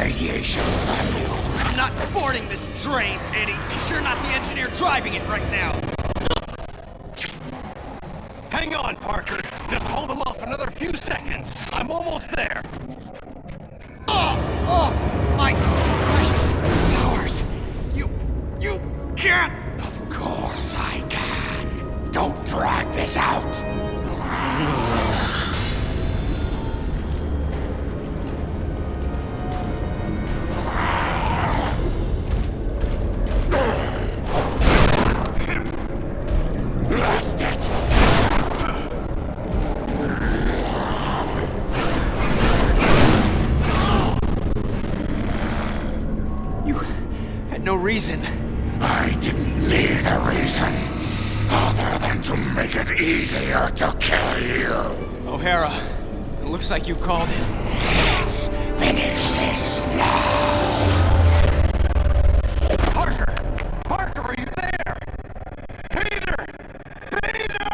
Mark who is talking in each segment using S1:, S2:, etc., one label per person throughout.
S1: radiation from you.
S2: I'm not boarding this train, Eddie, because you're not the engineer driving it right now.
S3: Hang on, Parker. Just hold them off another few seconds. I'm almost there.
S2: Oh, my powers. You can't.
S1: Of course I can. Don't drag this out. Blast it!
S2: You had no reason.
S1: I didn't need a reason, other than to make it easier to kill you.
S2: O'Hara, it looks like you called it.
S1: Let's finish this now.
S3: Parker! Parker, are you there? Peter! Peter!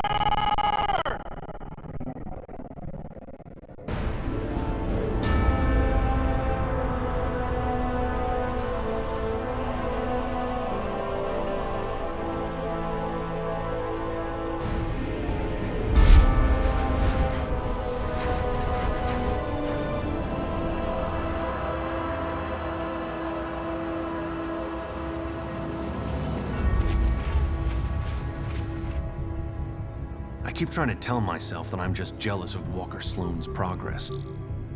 S4: keep trying to tell myself that I'm just jealous of Walker Sloane's progress.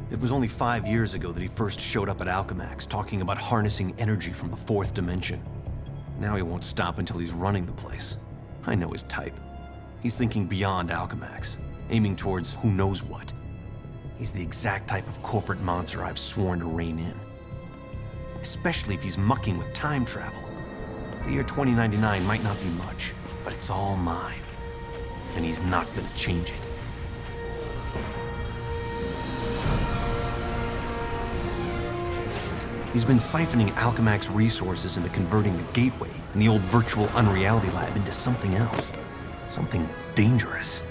S4: It was only 5 years ago that he first showed up at Alchemax talking about harnessing energy from the fourth dimension. Now he won't stop until he's running the place. I know his type. He's thinking beyond Alchemax, aiming towards who knows what. He's the exact type of corporate monster I've sworn to rein in. Especially if he's mucking with time travel. The year 2099 might not be much, but it's all mine. And he's not gonna change it. He's been siphoning Alchemax resources into converting the Gateway and the old virtual unreality lab into something else. Something dangerous.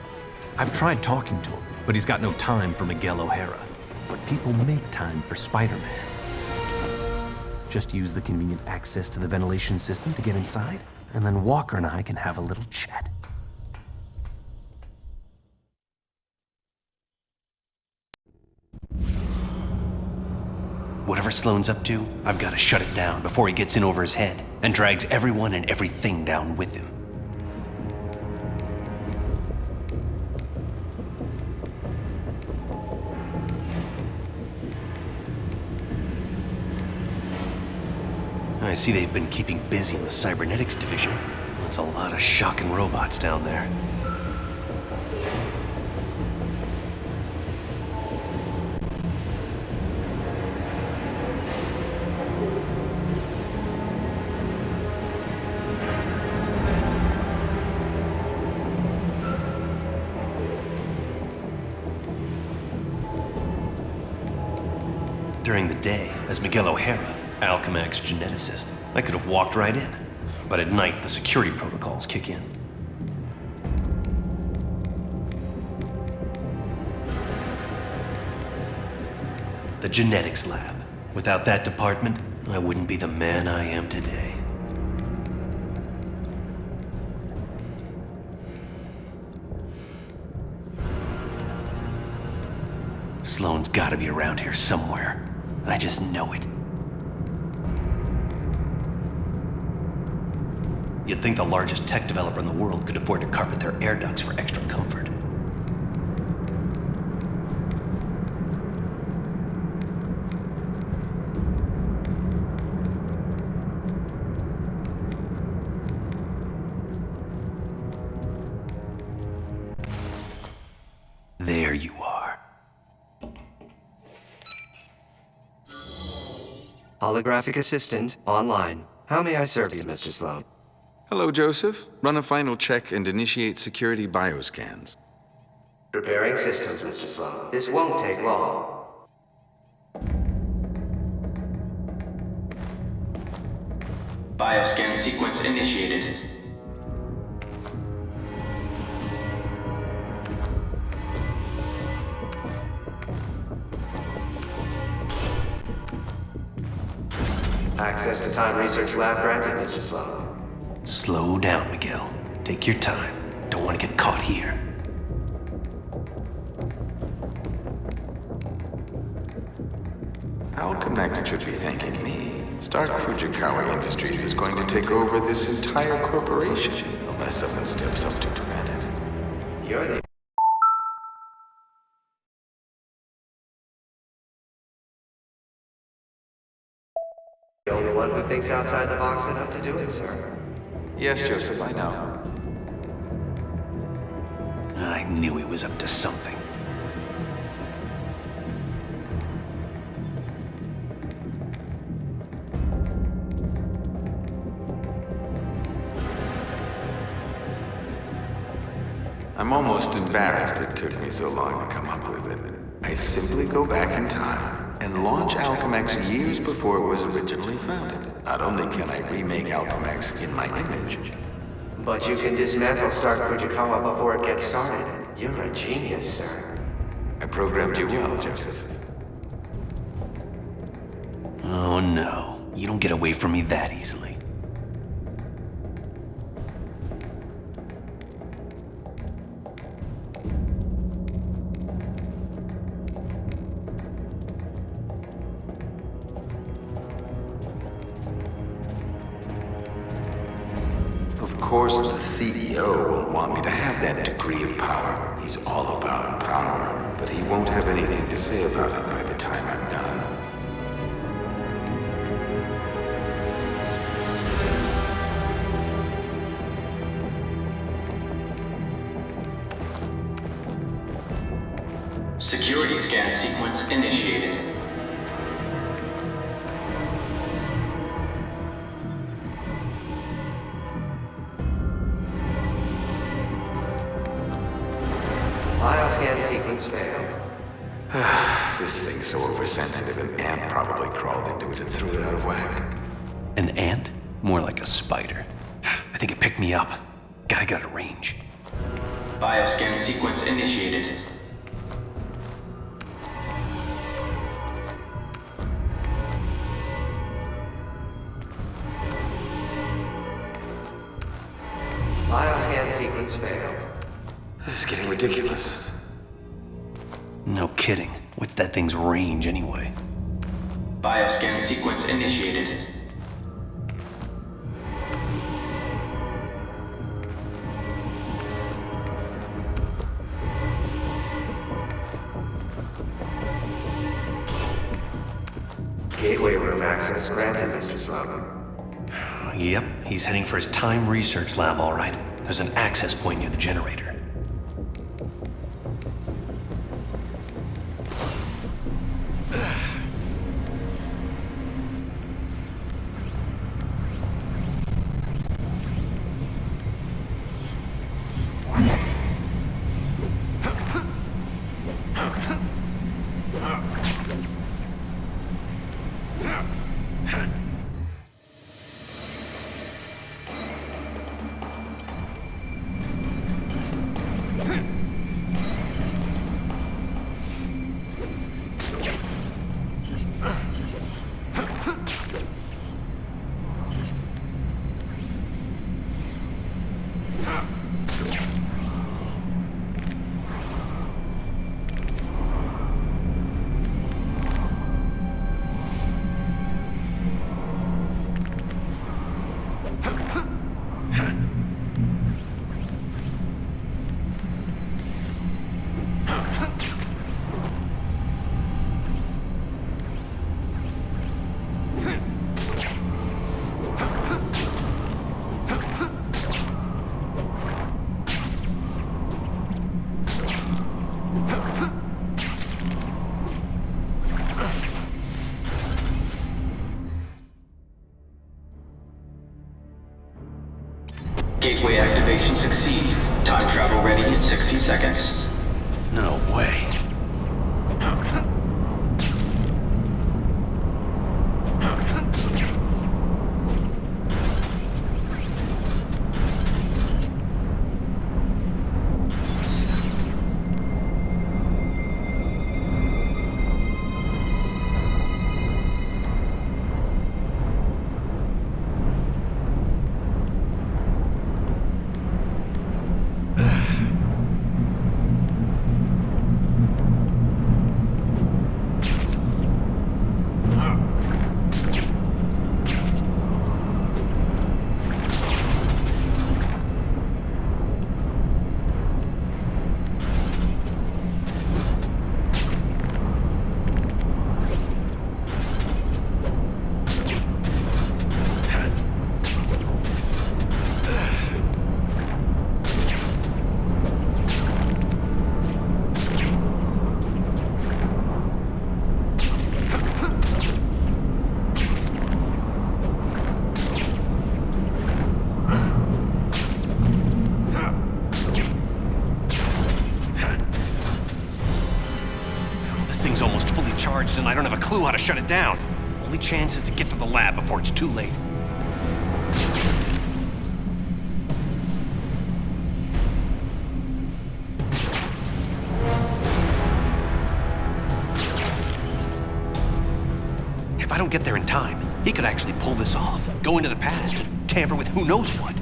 S4: I've tried talking to him, but he's got no time for Miguel O'Hara. But people make time for Spider-Man. Just use the convenient access to the ventilation system to get inside, and then Walker and I can have a little chat. Whatever Sloane's up to, I've got to shut it down before he gets in over his head and drags everyone and everything down with him. I see they've been keeping busy in the cybernetics division. That's a lot of shocking robots down there. During the day, as Miguel O'Hara, Alchemax geneticist, I could have walked right in. But at night, the security protocols kick in. The genetics lab. Without that department, I wouldn't be the man I am today. Sloane's gotta be around here somewhere. I just know it. You'd think the largest tech developer in the world could afford to carpet their air ducts for extra comfort. There you are.
S5: Holographic assistant online. How may I serve you, Mr. Sloan?
S6: Hello, Joseph. Run a final check and initiate security bioscans.
S5: Preparing systems, Mr. Sloan. This won't take long.
S7: Bioscan sequence initiated.
S5: Access to Time Research Lab granted, Mr. Sloan.
S4: Slow down, Miguel. Take your time. Don't want to get caught here.
S6: Alchemax should be thanking me. Stark Fujikawa Industries is going to take over this entire corporation, unless someone steps up to prevent it.
S5: You're the... the only one who thinks outside the box enough to do it, sir.
S6: Yes, Joseph, I know.
S4: I knew he was up to something.
S6: I'm almost embarrassed it took me so long to come up with it. I simply go back in time and launch Alchemax years before it was originally founded. Not only can I remake Alchemax in my image,
S5: But you can dismantle Stark Fujikawa before it gets started. You're a genius, sir.
S6: I programmed you well, Joseph.
S4: Oh no, you don't get away from me that easily.
S6: Of Of course, the CEO won't want me to have that degree of power. He's all about power, but he won't have anything to say about it by the time I'm done.
S7: Security scan sequence initiated.
S5: Bioscan sequence failed.
S6: This thing's so oversensitive, an ant probably crawled into it and threw it out of whack.
S4: An ant? More like a spider. I think it picked me up. Gotta get out of range.
S7: Bioscan sequence initiated.
S5: Bioscan sequence failed.
S6: This is getting ridiculous.
S4: No kidding. What's that thing's range anyway?
S7: Bioscan sequence initiated.
S5: Gateway room access granted, Mr. Sloan.
S4: Yep, he's heading for his time research lab, all right. There's an access point near the generator.
S7: Gateway activation succeed. Time travel ready in 60 seconds.
S4: No way. And I don't have a clue how to shut it down. Only chance is to get to the lab before it's too late. If I don't get there in time, he could actually pull this off, go into the past, and tamper with who knows what.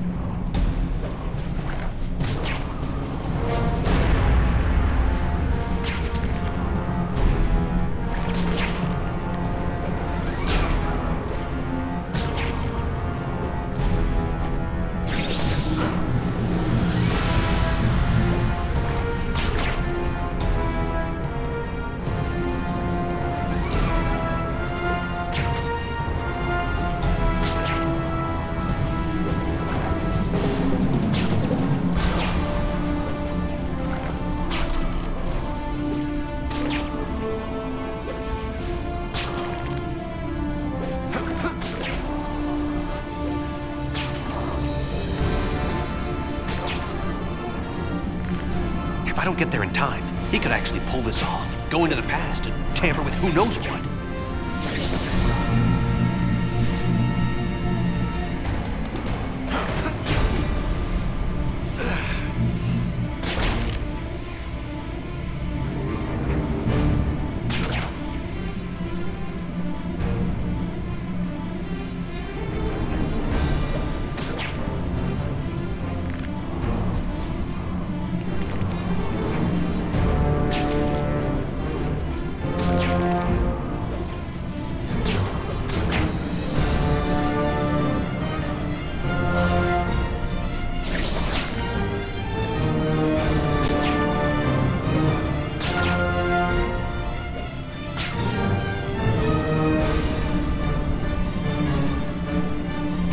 S4: I don't get there in time, he could actually pull this off, go into the past and tamper with who knows what.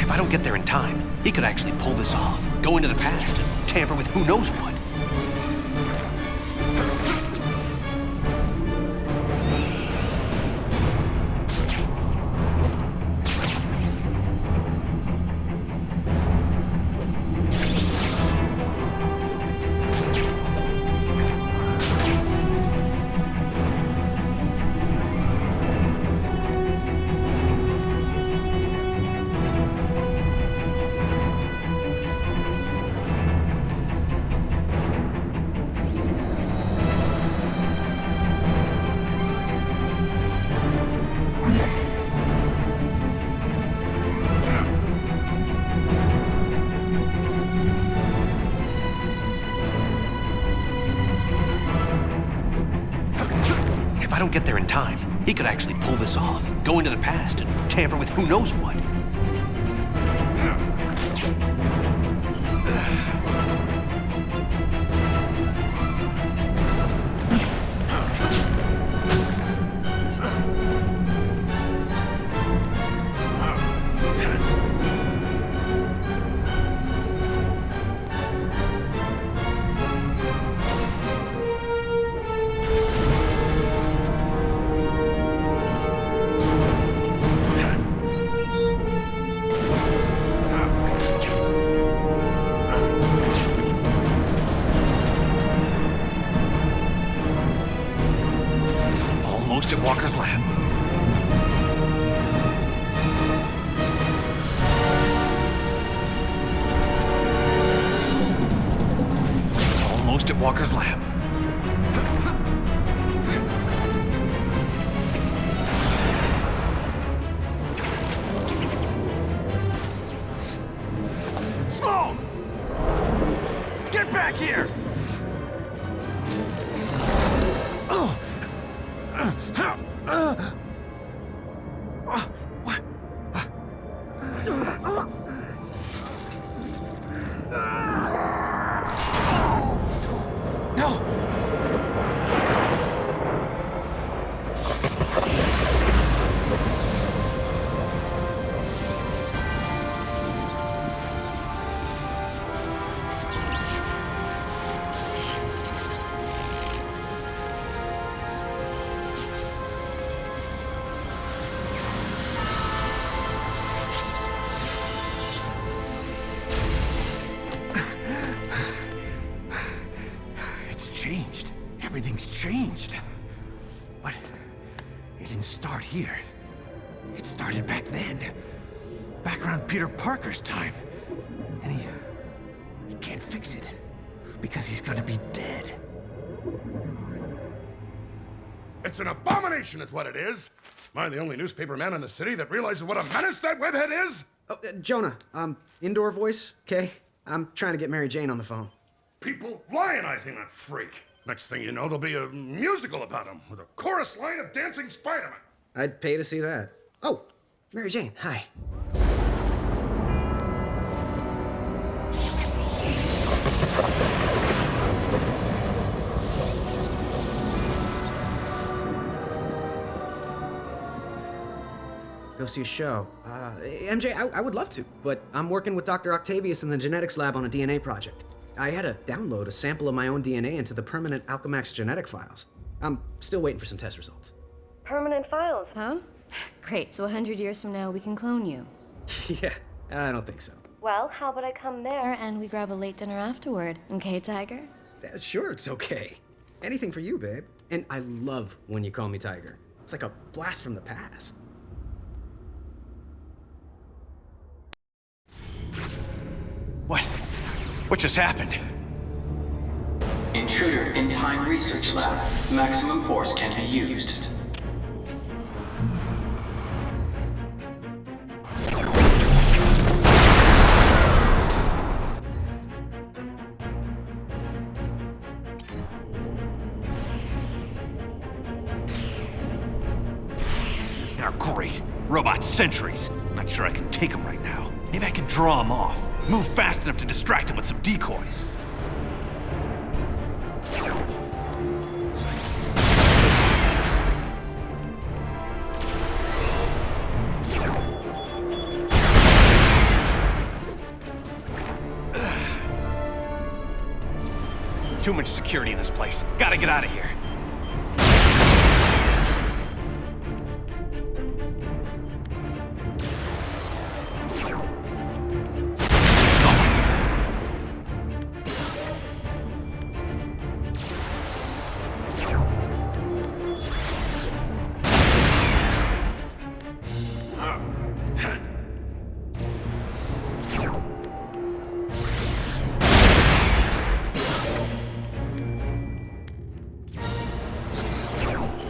S4: If I don't get there in time, he could actually pull this off, go into the past and tamper with who knows what. If I don't get there in time, he could actually pull this off, go into the past and tamper with who knows what. Almost at Walker's lab. Almost at Walker's lab.
S3: Sloan! Get back here! What? No! Changed. Everything's changed. But it didn't start here. It started back then. Back around Peter Parker's time. And he can't fix it. Because he's gonna be dead.
S1: It's an abomination is what it is. Am I the only newspaper man in the city that realizes what a menace that webhead is?
S8: Oh, Jonah, indoor voice, okay? I'm trying to get Mary Jane on the phone.
S1: People lionizing that freak. Next thing you know, there'll be a musical about him with a chorus line of dancing Spider-Man.
S8: I'd pay to see that. Oh, Mary Jane, hi. Go see a show. MJ, I would love to, but I'm working with Dr. Octavius in the genetics lab on a DNA project. I had to download a sample of my own DNA into the permanent Alchemax genetic files. I'm still waiting for some test results.
S9: Permanent files, huh? Great, so 100 years from now we can clone you.
S8: Yeah, I don't think so.
S9: Well, how about I come there and we grab a late dinner afterward, okay, Tiger?
S8: Sure, it's okay. Anything for you, babe. And I love when you call me Tiger. It's like a blast from the past.
S3: What? What just happened?
S7: Intruder in Time Research Lab. Maximum force can be used.
S3: Oh, great. Robot sentries. Not sure I can take them right now. Maybe I can draw them off. Move fast enough to distract them with some decoys. Too much security in this place. Gotta get out of here.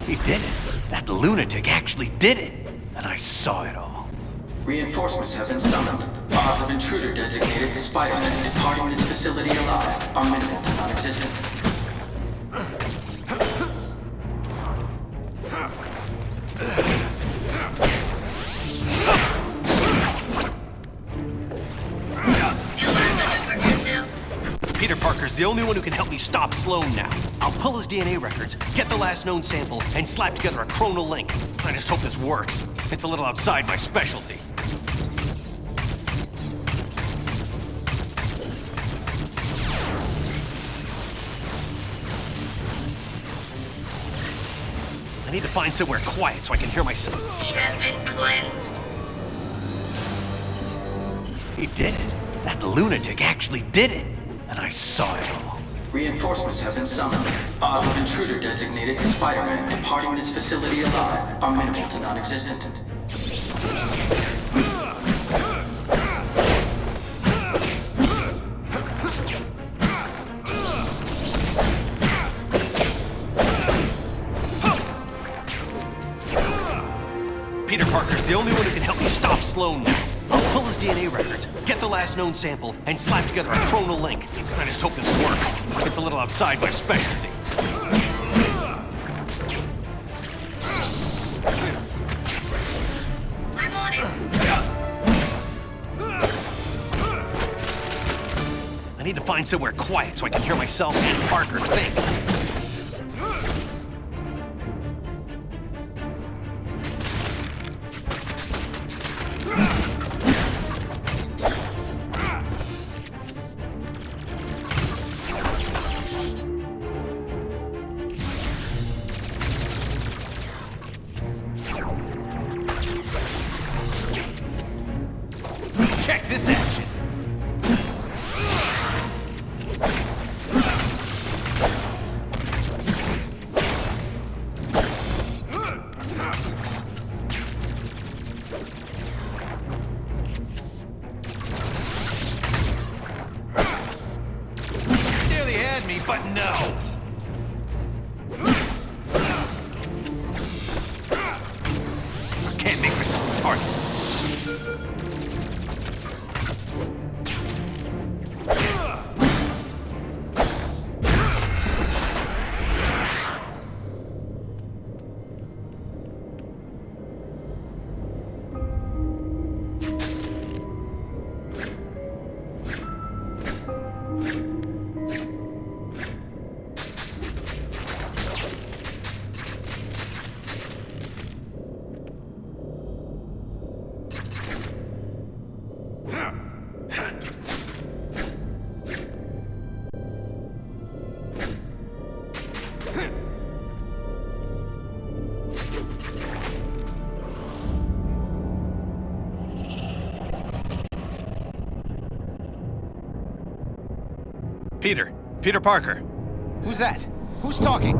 S3: He did it. That lunatic actually did it. And I saw it all.
S7: Reinforcements have been summoned. Odds of intruder designated Spider-Man departing this facility alive are minimal to non-existent.
S4: Peter Parker's the only one who can help me stop Sloan now. I'll pull his DNA records, get the last known sample, and slap together a chronal link. I just hope this works. It's a little outside my specialty. I need to find somewhere quiet so I can hear myself.
S1: He has been cleansed.
S4: He did it. That lunatic actually did it. And I saw it all.
S7: Reinforcements have been summoned. Odds of intruder designated Spider-Man departing this facility alive are minimal to non-existent.
S4: Peter Parker's the only one who can help me stop Sloan now. I'll pull his DNA records, get the last known sample, and slap together a chronal link. I just hope this works. It's a little outside my specialty.
S1: I'm on it.
S4: I need to find somewhere quiet so I can hear myself and Parker think. Check this action. Nearly had me, but no. I can't make myself a target. Peter Parker.
S10: Who's that? Who's talking?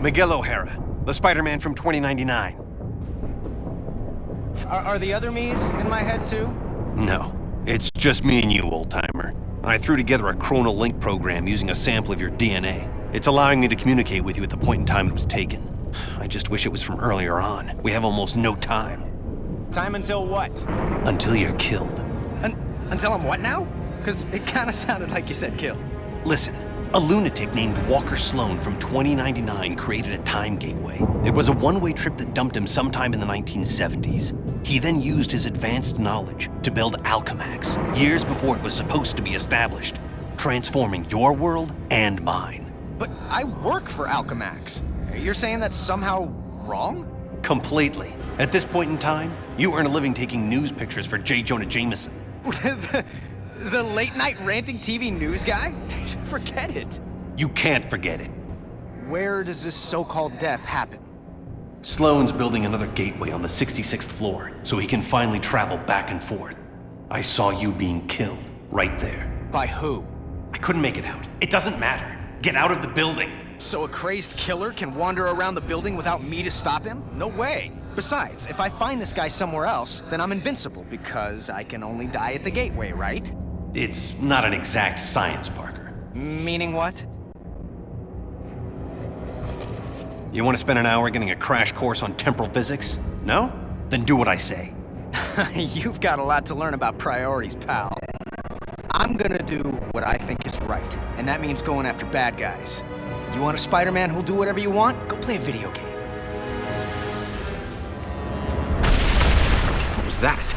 S4: Miguel O'Hara, the Spider-Man from 2099.
S10: Are the other me's in my head too?
S4: No, it's just me and you, old-timer. I threw together a chronal link program using a sample of your DNA. It's allowing me to communicate with you at the point in time it was taken. I just wish it was from earlier on. We have almost no time.
S10: Time until what?
S4: Until you're killed.
S10: Until I'm what now? Because it kind of sounded like you said kill.
S4: Listen, a lunatic named Walker Sloan from 2099 created a time gateway. It was a one-way trip that dumped him sometime in the 1970s. He then used his advanced knowledge to build Alchemax, years before it was supposed to be established, transforming your world and mine.
S10: But I work for Alchemax. You're saying that's somehow wrong?
S4: Completely. At this point in time, you earn a living taking news pictures for J. Jonah Jameson.
S10: The late-night ranting TV news guy? Forget it.
S4: You can't forget it.
S10: Where does this so-called death happen?
S4: Sloan's building another gateway on the 66th floor, so he can finally travel back and forth. I saw you being killed, right there.
S10: By who?
S4: I couldn't make it out. It doesn't matter. Get out of the building.
S10: So a crazed killer can wander around the building without me to stop him? No way. Besides, if I find this guy somewhere else, then I'm invincible, because I can only die at the gateway, right?
S4: It's not an exact science, Parker.
S10: Meaning what?
S4: You want to spend an hour getting a crash course on temporal physics? No? Then do what I say.
S10: You've got a lot to learn about priorities, pal. I'm gonna do what I think is right, and that means going after bad guys. You want a Spider-Man who'll do whatever you want? Go play a video game.
S3: What was that?